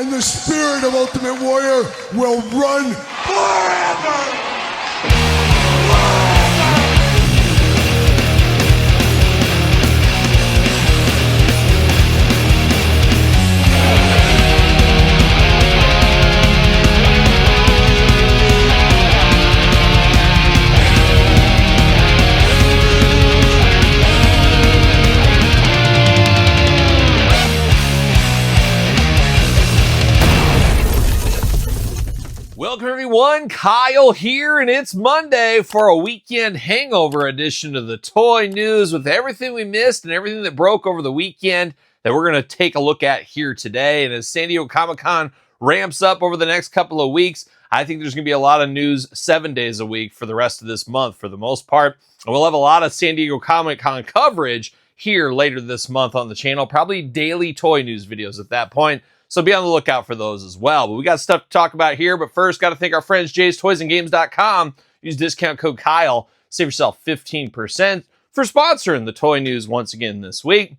and the spirit of Ultimate Warrior will run forever! Welcome everyone, Kyle here, and it's Monday for a weekend hangover edition of the Toy News with everything we missed and everything that broke over the weekend that we're going to take a look at here today. And as San Diego Comic-Con ramps up over the next couple of weeks, I think there's going to be a lot of news 7 days a week for the rest of this month for the most part. And we'll have a lot of San Diego Comic-Con coverage here later this month on the channel, probably daily toy news videos at that point. So be on the lookout for those as well. But we got stuff to talk about here. But first, got to thank our friends, Jay'sToysAndGames.com. Use discount code Kyle. Save yourself 15% for sponsoring the toy news once again this week.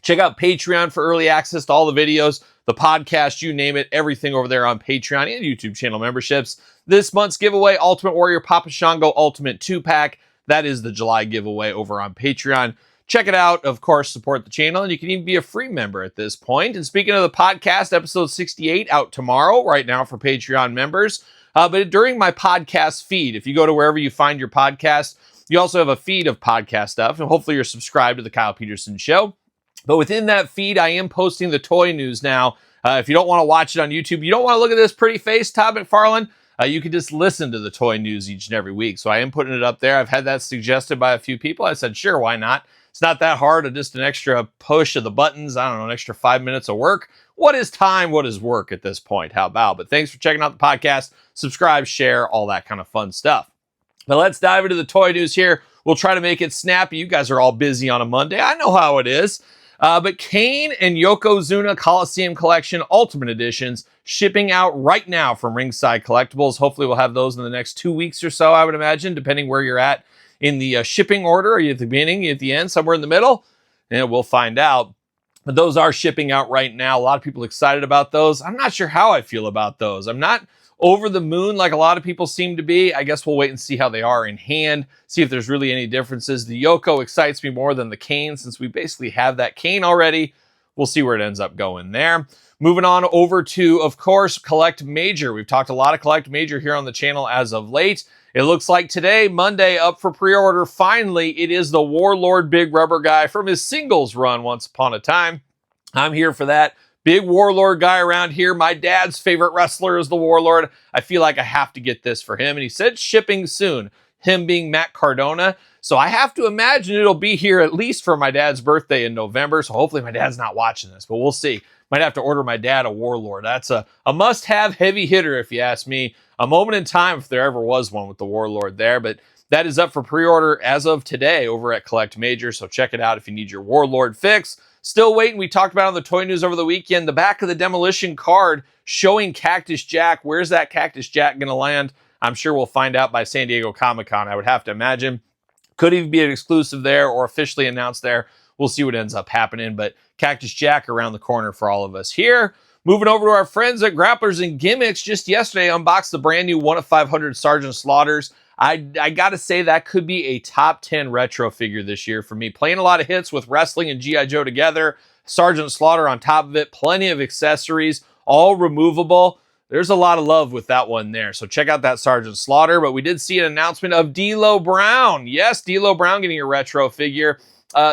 Check out Patreon for early access to all the videos, the podcast, you name it, everything over there on Patreon and YouTube channel memberships. This month's giveaway, Ultimate Warrior Papa Shango Ultimate 2-Pack. That is the July giveaway over on Patreon. Check it out, of course, support the channel, and you can even be a free member at this point. And speaking of the podcast, episode 68 out tomorrow, right now for Patreon members. But during my podcast feed, if you go to wherever you find your podcast, you also have a feed of podcast stuff, and hopefully you're subscribed to The Kyle Peterson Show. But within that feed, I am posting the toy news now. If you don't want to watch it on YouTube, you don't want to look at this pretty face, Todd McFarlane, you can just listen to the toy news each and every week. So I am putting it up there. I've had that suggested by a few people. I said, sure, why not? It's not that hard, just an extra push of the buttons. I don't know, an extra 5 minutes of work. What is time? What is work at this point? How about? But thanks for checking out the podcast. Subscribe, share, all that kind of fun stuff. But let's dive into the toy news here. We'll try to make it snappy. You guys are all busy on a Monday. I know how it is. But Kane and Yokozuna Coliseum Collection Ultimate Editions shipping out right now from Ringside Collectibles. Hopefully we'll have those in the next 2 weeks or so, I would imagine, depending where you're at in the shipping order. Are you at the beginning, at the end, somewhere in the middle? And we'll find out. But those are shipping out right now. A lot of people excited about those. I'm not sure how I feel about those. I'm not over the moon like a lot of people seem to be. I guess we'll wait and see how they are in hand, see if there's really any differences. The Yoko excites me more than the Kane since we basically have that Kane already. We'll see where it ends up going there. Moving on over to, of course, Collect Major. We've talked a lot of Collect Major here on the channel as of late. It looks like today, Monday, up for pre-order. Finally, it is the Warlord Big Rubber guy from his singles run once upon a time. I'm here for that. Big Warlord guy around here. My dad's favorite wrestler is the Warlord. I feel like I have to get this for him. And he said shipping soon, him being Matt Cardona. So I have to imagine it'll be here at least for my dad's birthday in November. So hopefully my dad's not watching this, but we'll see. Might have to order my dad a Warlord. That's a must-have heavy hitter, if you ask me. A moment in time if there ever was one with the Warlord there. But that is up for pre-order as of today over at Collect Major. So check it out if you need your Warlord fix. Still waiting. We talked about on the toy news over the weekend. The back of the Demolition card showing Cactus Jack. Where's that Cactus Jack going to land? I'm sure we'll find out by San Diego Comic-Con, I would have to imagine. Could even be an exclusive there or officially announced there. We'll see what ends up happening. But Cactus Jack around the corner for all of us here. Moving over to our friends at Grapplers and Gimmicks. Just yesterday, unboxed the brand new 1 of 500 Sergeant Slaughters. I got to say that could be a top 10 retro figure this year for me. Playing a lot of hits with wrestling and G.I. Joe together. Sergeant Slaughter on top of it. Plenty of accessories. All removable. There's a lot of love with that one there. So check out that Sergeant Slaughter. But we did see an announcement of D'Lo Brown. Yes, D'Lo Brown getting a retro figure.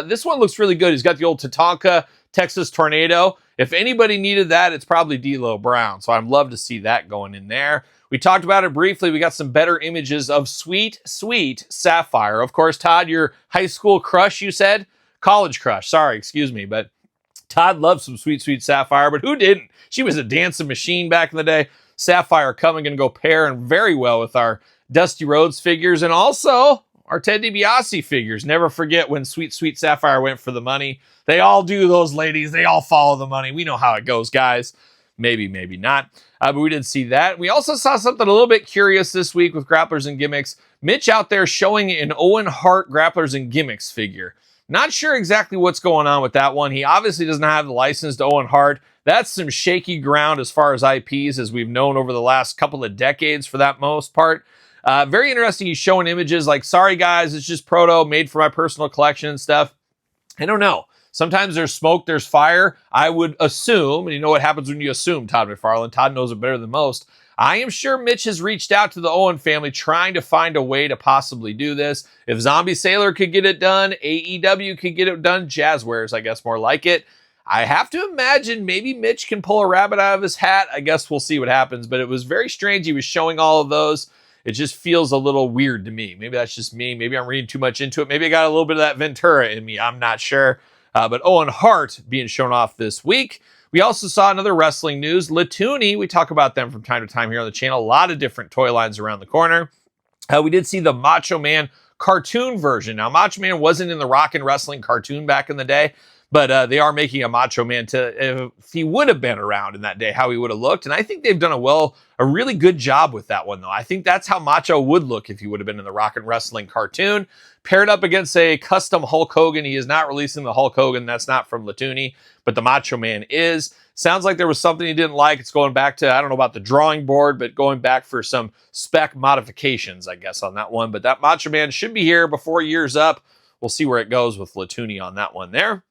This one looks really good. He's got the old Tatanka Texas Tornado. If anybody needed that, it's probably D'Lo Brown. So I'd love to see that going in there. We talked about it briefly. We got some better images of Sweet, Sweet Sapphire. Of course, Todd, your high school crush, you said? College crush. Sorry, excuse me. But Todd loves some Sweet, Sweet Sapphire. But who didn't? She was a dancing machine back in the day. Sapphire coming and go pair and very well with our Dusty Rhodes figures. And also our Ted DiBiase figures. Never forget when Sweet, Sweet Sapphire went for the money. They all do, those ladies. They all follow the money. We know how it goes, guys. Maybe, maybe not. But we did see that. We also saw something a little bit curious this week with Grapplers and Gimmicks. Mitch out there showing an Owen Hart Grapplers and Gimmicks figure. Not sure exactly what's going on with that one. He obviously does not have the license to Owen Hart. That's some shaky ground as far as IPs as we've known over the last couple of decades for that most part. Very interesting. He's showing images like, sorry guys, it's just proto made for my personal collection and stuff. I don't know. Sometimes there's smoke, there's fire. I would assume, and you know what happens when you assume, Todd McFarlane. Todd knows it better than most. I am sure Mitch has reached out to the Owen family trying to find a way to possibly do this. If Zombie Sailor could get it done, AEW could get it done, Jazzwares, I guess, more like it. I have to imagine maybe Mitch can pull a rabbit out of his hat. I guess we'll see what happens, but it was very strange. He was showing all of those. It just feels a little weird to me. Maybe that's just me. Maybe I'm reading too much into it. Maybe I got a little bit of that Ventura in me. I'm not sure. But Owen Hart being shown off this week. We also saw another wrestling news. Latuni, we talk about them from time to time here on the channel. A lot of different toy lines around the corner. We did see the Macho Man cartoon version. Now, Macho Man wasn't in the Rock and Wrestling cartoon back in the day, but they are making a Macho Man to, if he would have been around in that day, how he would have looked. And I think they've done a really good job with that one, though. I think that's how Macho would look if he would have been in the Rock and Wrestling cartoon. Paired up against a custom Hulk Hogan. He is not releasing the Hulk Hogan. That's not from Latuni, but the Macho Man is. Sounds like there was something he didn't like. It's going back to, I don't know about the drawing board, but going back for some spec modifications, I guess, on that one. But that Macho Man should be here before year's up. We'll see where it goes with Latuni on that one there.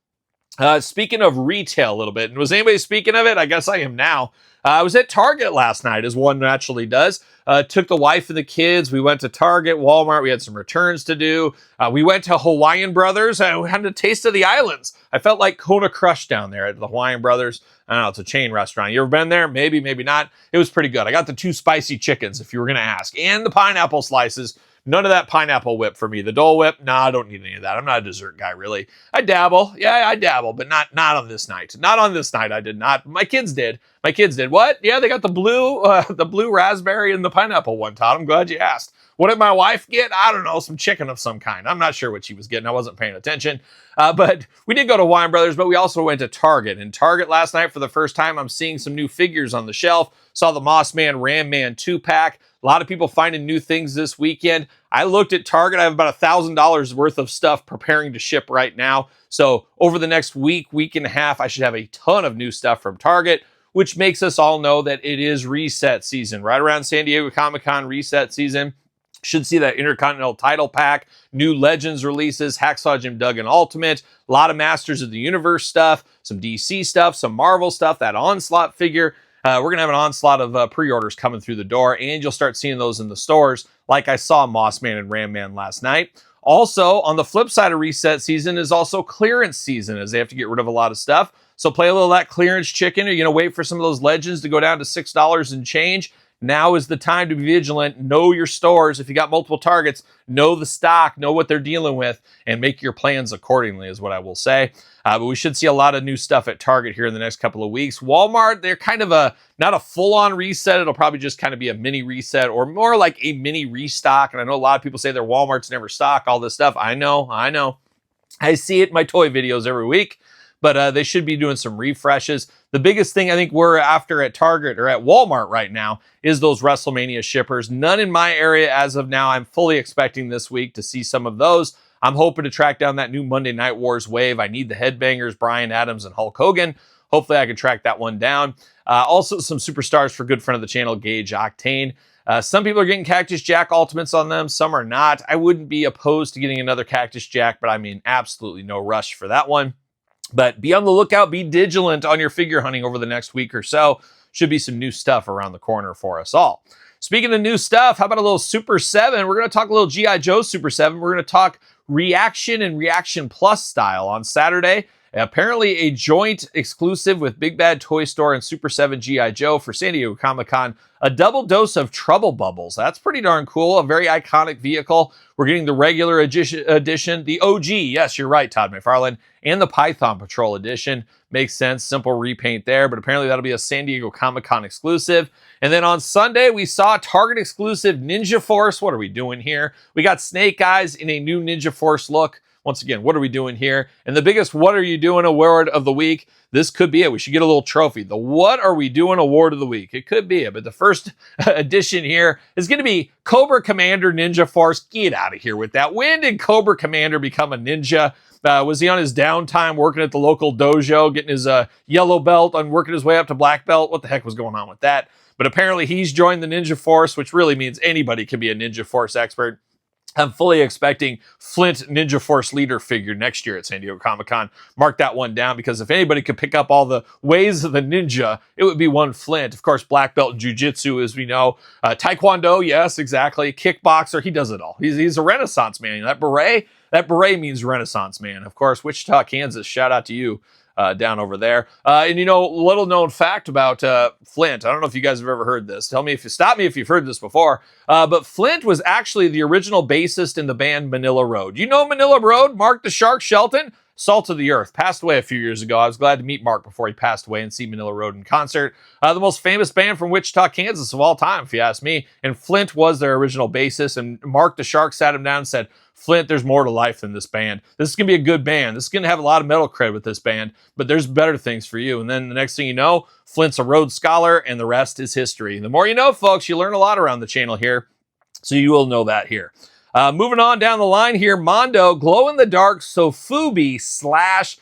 Speaking of retail a little bit, and was anybody speaking of it? I guess I am now. I was at Target last night, as one naturally does. Took the wife and the kids. We went to Target, Walmart. We had some returns to do. We went to Hawaiian Brothers. We had a taste of the islands. I felt like Kona Crush down there at the Hawaiian Brothers. I don't know, it's a chain restaurant. You ever been there? Maybe, maybe not. It was pretty good. I got the 2 spicy chickens, if you were going to ask, and the pineapple slices. None of that pineapple whip for me. The Dole Whip, nah, I don't need any of that. I'm not a dessert guy, really. I dabble. Yeah, I dabble, but not on this night. Not on this night, I did not. My kids did. My kids did. What? Yeah, they got the blue raspberry and the pineapple one, Todd. I'm glad you asked. What did my wife get? I don't know, some chicken of some kind. I'm not sure what she was getting. I wasn't paying attention. But we did go to Wine Brothers, but we also went to Target. And Target last night, for the first time, I'm seeing some new figures on the shelf. Saw the Moss Man Ram Man 2-pack. A lot of people finding new things this weekend. I looked at Target. I have about $1,000 worth of stuff preparing to ship right now. So over the next week and a half, I should have a ton of new stuff from Target, which makes us all know that it is reset season. Right around San Diego Comic-Con reset season. Should see that Intercontinental title pack, new Legends releases, Hacksaw Jim Duggan Ultimate, a lot of Masters of the Universe stuff, some DC stuff, some Marvel stuff, that Onslaught figure. We're going to have an onslaught of pre-orders coming through the door, and you'll start seeing those in the stores, like I saw Moss Man and Ram Man last night. Also, on the flip side of reset season is also clearance season, as they have to get rid of a lot of stuff. So play a little of that clearance chicken. Are you going to wait for some of those Legends to go down to $6 and change? Now is the time to be vigilant. Know your stores. If you got multiple targets, know the stock, know what they're dealing with, and make your plans accordingly is what I will say. But we should see a lot of new stuff at Target here in the next couple of weeks. Walmart, they're kind of not a full-on reset. It'll probably just kind of be a mini reset or more like a mini restock. And I know a lot of people say their Walmart's never stock all this stuff. I know. I see it in my toy videos every week. But they should be doing some refreshes. The biggest thing I think we're after at Target or at Walmart right now is those WrestleMania shippers. None in my area as of now. I'm fully expecting this week to see some of those. I'm hoping to track down that new Monday Night Wars wave. I need the Headbangers, Bryan Adams, and Hulk Hogan. Hopefully I can track that one down. Also some superstars for good friend of the channel, Gage Octane. Some people are getting Cactus Jack Ultimates on them. Some are not. I wouldn't be opposed to getting another Cactus Jack, but I mean, absolutely no rush for that one. But be on the lookout, be vigilant on your figure hunting over the next week or so. Should be some new stuff around the corner for us all. Speaking of new stuff, how about a little Super 7? We're going to talk a little G.I. Joe Super 7. We're going to talk Reaction and Reaction Plus style on Saturday. Apparently a joint exclusive with Big Bad Toy Store and Super 7 G.I. Joe for San Diego Comic-Con. A double dose of Trouble Bubbles. That's pretty darn cool. A very iconic vehicle. We're getting the regular edition, the OG. Yes, you're right, Todd McFarlane. And the Python Patrol edition. Makes sense. Simple repaint there. But apparently that'll be a San Diego Comic-Con exclusive. And then on Sunday, we saw Target exclusive Ninja Force. What are we doing here? We got Snake Eyes in a new Ninja Force look. Once again, what are we doing here? And the biggest what are you doing award of the week, this could be it. We should get a little trophy. The what are we doing award of the week. It could be it. But the first edition here is going to be Cobra Commander Ninja Force. Get out of here with that. When did Cobra Commander become a ninja? Was he on his downtime working at the local dojo, getting his yellow belt and working his way up to black belt? What the heck was going on with that? But apparently he's joined the Ninja Force, which really means anybody can be a Ninja Force expert. I'm fully expecting Flint Ninja Force leader figure next year at San Diego Comic-Con. Mark that one down, because if anybody could pick up all the ways of the ninja, it would be one Flint. Of course, black belt in jiu-jitsu, as we know. Taekwondo, yes, exactly. Kickboxer, he does it all. He's a Renaissance man. That beret means Renaissance man. Of course, Wichita, Kansas, shout out to you. Down over there. And little known fact about Flint. I don't know if you guys have ever heard this. Stop me if you've heard this before. But Flint was actually the original bassist in the band Manila Road. You know Manila Road? Mark the Shark Shelton? Salt of the Earth. Passed away a few years ago. I was glad to meet Mark before he passed away and see Manila Road in concert. The most famous band from Wichita, Kansas of all time, if you ask me. And Flint was their original bassist. And Mark the Shark sat him down and said, Flint, there's more to life than this band. This is going to be a good band. This is going to have a lot of metal cred with this band, but there's better things for you. And then the next thing you know, Flint's a Rhodes Scholar, and the rest is history. The more you know, folks, you learn a lot around the channel here, so you will know that here. Moving on down the line here, Mondo, glow-in-the-dark Sofubi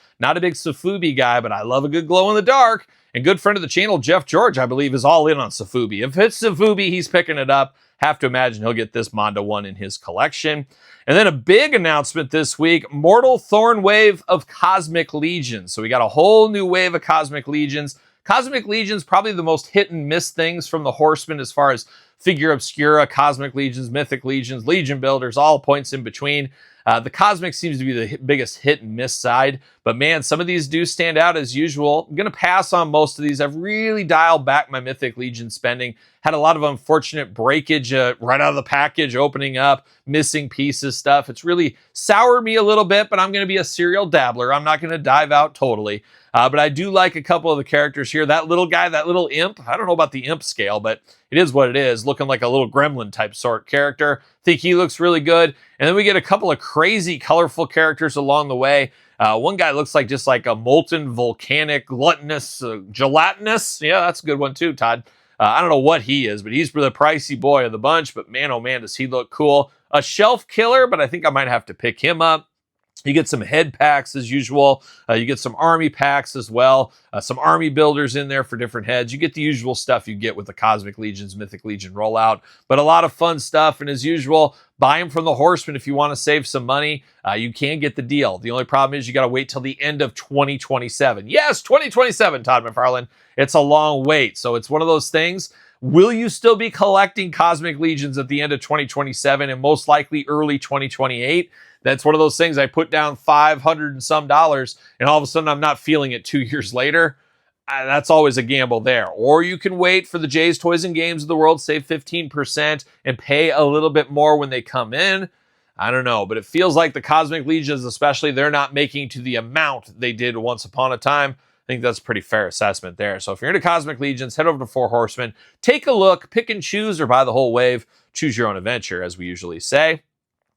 / not a big Sofubi guy, but I love a good glow-in-the-dark. And good friend of the channel, Jeff George, I believe, is all in on Sofubi. If it's Sofubi, he's picking it up. Have to imagine he'll get this Mondo one in his collection. And then a big announcement this week, Mortal Thorn Wave of Cosmic Legions. So we got a whole new wave of Cosmic Legions. Cosmic Legions, probably the most hit and miss things from the Horsemen as far as figure obscura, Cosmic Legions, Mythic Legions, Legion Builders, all points in between. The Cosmic seems to be the biggest hit and miss side, but man, some of these do stand out as usual. I'm going to pass on most of these. I've really dialed back my Mythic Legion spending. Had a lot of unfortunate breakage right out of the package, opening up, missing pieces stuff. It's really soured me a little bit, but I'm going to be a serial dabbler. I'm not going to dive out totally. But I do like a couple of the characters here. That little guy, that little imp, I don't know about the imp scale, but it is what it is, looking like a little gremlin type sort character. Think he looks really good. And then we get a couple of crazy, colorful characters along the way. One guy looks like just like a molten, volcanic, gluttonous, gelatinous. Yeah, that's a good one too, Todd. I don't know what he is, but he's the pricey boy of the bunch. But man, oh man, does he look cool. A shelf killer, but I think I might have to pick him up. You get some head packs as usual. You get some army packs as well. Some army builders in there for different heads. You get the usual stuff you get with the Cosmic Legions, Mythic Legion rollout. But a lot of fun stuff. And as usual, buy them from the Horsemen if you want to save some money. You can get the deal. The only problem is you got to wait till the end of 2027. Yes, 2027, Todd McFarlane. It's a long wait. So it's one of those things. Will you still be collecting Cosmic Legions at the end of 2027 and most likely early 2028? That's one of those things I put down $500 and some, and all of a sudden I'm not feeling it 2 years later. That's always a gamble there. Or you can wait for the J's Toys and Games of the world, save 15% and pay a little bit more when they come in. I don't know, but it feels like the Cosmic Legions, especially, they're not making to the amount they did once upon a time. I think that's a pretty fair assessment there. So if you're into Cosmic Legions, head over to Four Horsemen, take a look, pick and choose, or buy the whole wave. Choose your own adventure, as we usually say.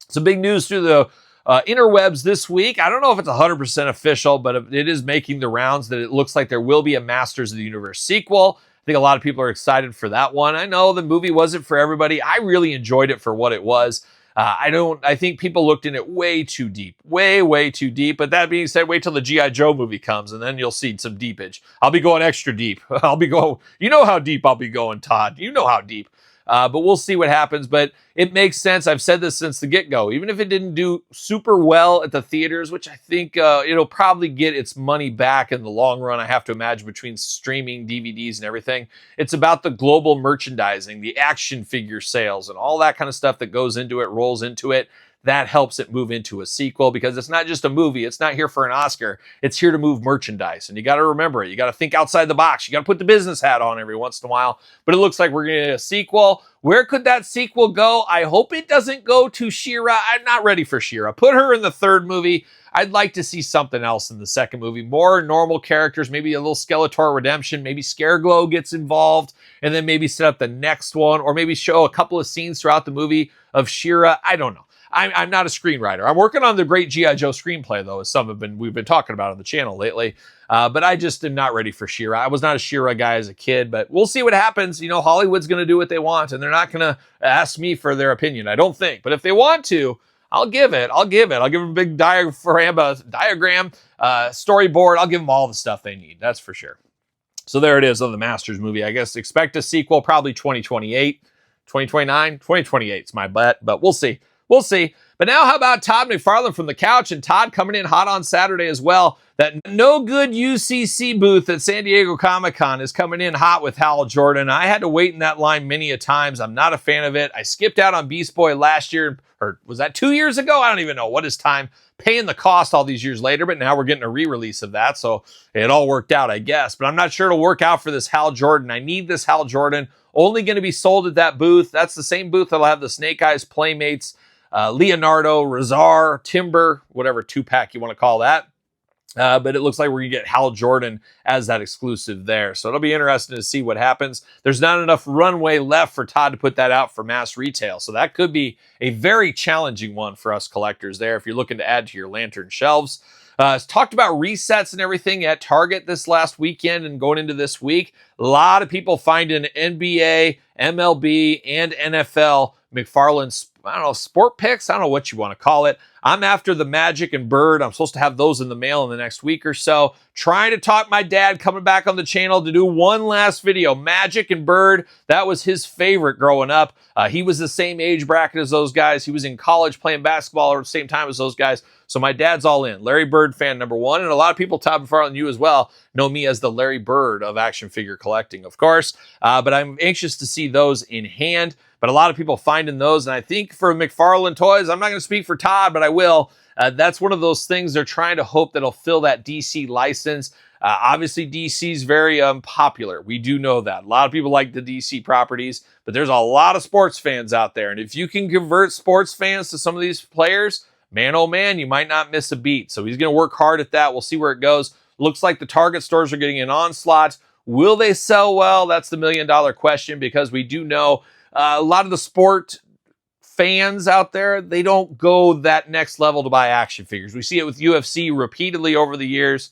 Some big news through the interwebs this week. I don't know if it's 100% official, but it is making the rounds that it looks like there will be a Masters of the Universe sequel. I think a lot of people are excited for that one. I know the movie wasn't for everybody. I really enjoyed it for what it was. I think people looked in it way too deep, way too deep. But that being said, wait till the G.I. Joe movie comes and then you'll see some deepage. I'll be going extra deep. You know how deep I'll be going, Todd. You know how deep. But we'll see what happens. But it makes sense. I've said this since the get-go. Even if it didn't do super well at the theaters, which I think it'll probably get its money back in the long run, I have to imagine, between streaming, DVDs, and everything. It's about the global merchandising, the action figure sales, and all that kind of stuff that goes into it, rolls into it. That helps it move into a sequel, because it's not just a movie. It's not here for an Oscar. It's here to move merchandise. And you got to remember it. You got to think outside the box. You got to put the business hat on every once in a while. But it looks like we're going to get a sequel. Where could that sequel go? I hope it doesn't go to She-Ra. I'm not ready for She-Ra. Put her in the third movie. I'd like to see something else in the second movie. More normal characters, maybe a little Skeletor redemption, maybe Scareglow gets involved, and then maybe set up the next one, or maybe show a couple of scenes throughout the movie of She-Ra. I don't know. I'm not a screenwriter. I'm working on the great G.I. Joe screenplay, though, as we've been talking about on the channel lately. But I just am not ready for She-Ra. I was not a She-Ra guy as a kid, but we'll see what happens. You know, Hollywood's going to do what they want, and they're not going to ask me for their opinion, I don't think. But if they want to, I'll give it. I'll give them a big diagram, storyboard. I'll give them all the stuff they need. That's for sure. So there it is on the Masters movie. I guess expect a sequel probably 2028, 2029, 2028 is my bet, but we'll see. We'll see. But now how about Todd McFarlane from the couch, and Todd coming in hot on Saturday as well. That no good UCC booth at San Diego Comic-Con is coming in hot with Hal Jordan. I had to wait in that line many a times. I'm not a fan of it. I skipped out on Beast Boy last year, or was that 2 years ago? I don't even know. What is time? Paying the cost all these years later, but now we're getting a re-release of that, so it all worked out, I guess. But I'm not sure it'll work out for this Hal Jordan. I need this Hal Jordan. Only going to be sold at that booth. That's the same booth that'll have the Snake Eyes Playmates, Leonardo, Razar, Timber, whatever two-pack you want to call that. But it looks like we're going to get Hal Jordan as that exclusive there. So it'll be interesting to see what happens. There's not enough runway left for Todd to put that out for mass retail. So that could be a very challenging one for us collectors there if you're looking to add to your lantern shelves. Talked about resets and everything at Target this last weekend and going into this week. A lot of people finding NBA, MLB, and NFL McFarlane, I don't know, sport picks? I don't know what you want to call it. I'm after the Magic and Bird. I'm supposed to have those in the mail in the next week or so. Trying to talk my dad coming back on the channel to do one last video. Magic and Bird, that was his favorite growing up. He was the same age bracket as those guys. He was in college playing basketball at the same time as those guys. So my dad's all in. Larry Bird fan number one. And a lot of people, Todd McFarlane, you as well, know me as the Larry Bird of action figure collecting, of course. But I'm anxious to see those in hand. But a lot of people finding those. And I think for McFarlane Toys, I'm not going to speak for Todd, but I will. That's one of those things they're trying to hope that it'll fill that DC license. Obviously, DC's very popular. We do know that. A lot of people like the DC properties, but there's a lot of sports fans out there. And if you can convert sports fans to some of these players, man, oh man, you might not miss a beat. So he's going to work hard at that. We'll see where it goes. Looks like the Target stores are getting an onslaught. Will they sell well? That's the million-dollar question, because we do know a lot of the sport fans out there, they don't go that next level to buy action figures. We see it with UFC repeatedly over the years.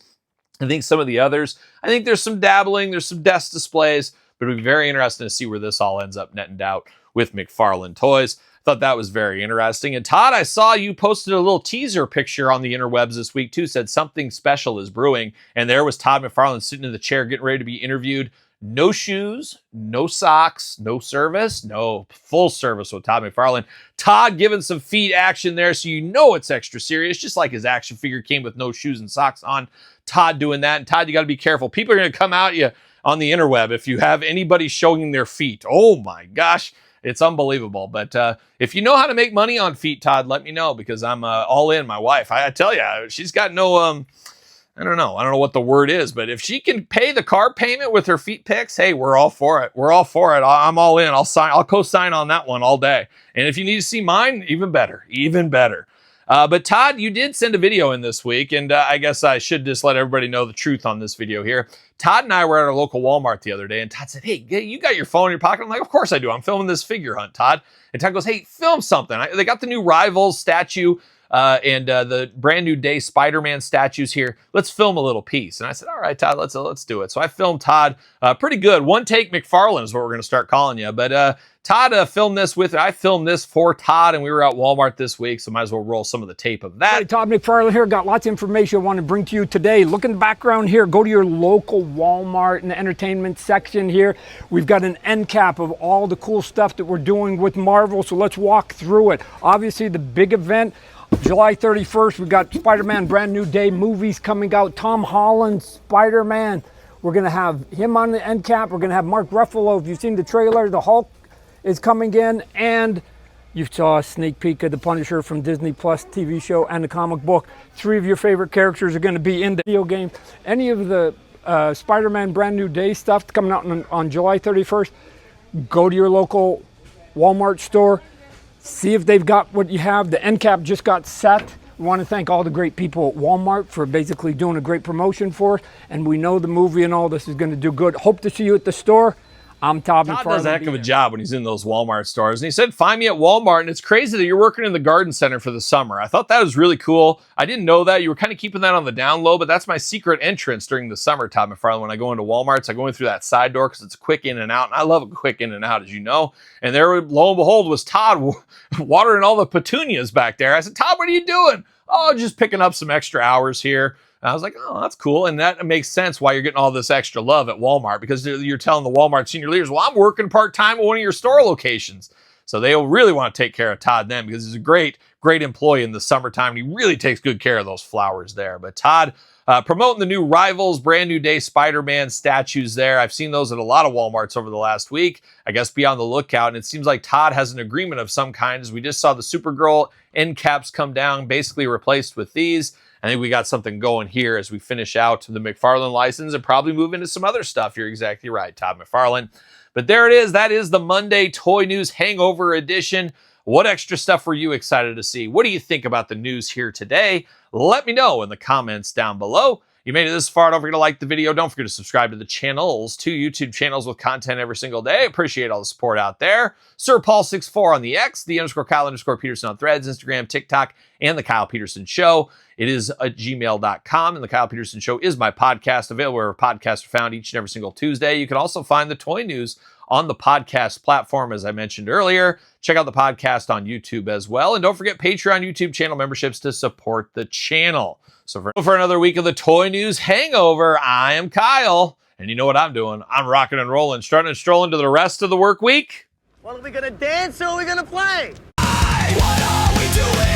I think some of the others, I think there's some dabbling, there's some desk displays, but it'll be very interesting to see where this all ends up netting out with McFarlane Toys. Thought that was very interesting. And Todd, I saw you posted a little teaser picture on the interwebs this week too, said something special is brewing. And there was Todd McFarlane sitting in the chair getting ready to be interviewed. No shoes, no socks, no service, no full service with Todd McFarlane. Todd giving some feet action there, so you know it's extra serious, just like his action figure came with no shoes and socks on. Todd doing that. And Todd, you got to be careful. People are going to come at you on the interweb if you have anybody showing their feet. Oh my gosh. It's unbelievable. But if you know how to make money on feet, Todd, let me know, because I'm all in. My wife, I tell you, she's got no, I don't know what the word is, but if she can pay the car payment with her feet pics, hey, we're all for it. We're all for it. I'm all in. I'll co-sign on that one all day. And if you need to see mine, even better, even better. But Todd, you did send a video in this week, and I guess I should just let everybody know the truth on this video here. Todd and I were at our local Walmart the other day, and Todd said, hey, you got your phone in your pocket? I'm like, of course I do. I'm filming this figure hunt, Todd. And Todd goes, hey, film something. They got the new Rivals statue and the brand new day Spider-Man statues here. Let's film a little piece. And I said, all right, Todd, let's do it. So I filmed Todd pretty good. One take McFarlane is what we're going to start calling you. But Todd filmed this with, I filmed this for Todd, and we were at Walmart this week, so might as well roll some of the tape of that. Hey, Todd McFarlane here. Got lots of information I want to bring to you today. Look in the background here. Go to your local Walmart in the entertainment section here. We've got an end cap of all the cool stuff that we're doing with Marvel, so let's walk through it. Obviously, the big event, July 31st, we've got Spider-Man Brand New Day movies coming out. Tom Holland's Spider-Man. We're going to have him on the end cap. We're going to have Mark Ruffalo. If you've seen the trailer, the Hulk is coming in, and you saw a sneak peek of the Punisher from Disney Plus TV show and the comic book. 3 of your favorite characters are going to be in the video game. Any of the Spider-Man Brand New Day stuff coming out on July 31st, go to your local Walmart store. See if they've got what you have. The end cap just got set. We want to thank all the great people at Walmart for basically doing a great promotion for us. And we know the movie and all this is going to do good. Hope to see you at the store. I'm Todd Todd McFarlane. does a heck of a job when he's in those Walmart stores. And he said, find me at Walmart. And it's crazy that you're working in the garden center for the summer. I thought that was really cool. I didn't know that. You were kind of keeping that on the down low, but that's my secret entrance during the summer, Todd McFarlane. When I go into Walmart's, I go in through that side door because it's quick in and out. And I love a quick in and out, as you know. And there, lo and behold, was Todd watering all the petunias back there. I said, Todd, what are you doing? Oh, just picking up some extra hours here. And I was like, oh, that's cool. And that makes sense why you're getting all this extra love at Walmart, because you're telling the Walmart senior leaders, well, I'm working part-time at one of your store locations. So they'll really want to take care of Todd then, because he's a great employee in the summertime. And he really takes good care of those flowers there. But Todd, promoting the new Rivals Brand New Day Spider-Man statues there. I've seen those at a lot of Walmarts over the last week. I guess be on the lookout. And it seems like Todd has an agreement of some kind, as we just saw the Supergirl end caps come down, basically replaced with these. I think we got something going here as we finish out the McFarlane license and probably move into some other stuff. You're exactly right, Todd McFarlane. But there it is. That is the Monday Toy News Hangover edition. What extra stuff were you excited to see? What do you think about the news here today? Let me know in the comments down below. You made it this far. Don't forget to like the video. Don't forget to subscribe to the channels, 2 YouTube channels with content every single day. Appreciate all the support out there. Sir Paul64 on the X, _Kyle_Peterson on Threads, Instagram, TikTok, and The Kyle Peterson Show. It is at gmail.com, and The Kyle Peterson Show is my podcast, available where podcasts are found each and every single Tuesday. You can also find the toy news on the podcast platform, as I mentioned earlier. Check out the podcast on YouTube as well. And don't forget Patreon YouTube channel memberships to support the channel. So for another week of the Toy News Hangover, I am Kyle. And you know what I'm doing? I'm rocking and rolling, starting and strolling to the rest of the work week. Well, are we gonna dance or are we gonna play? What are we doing?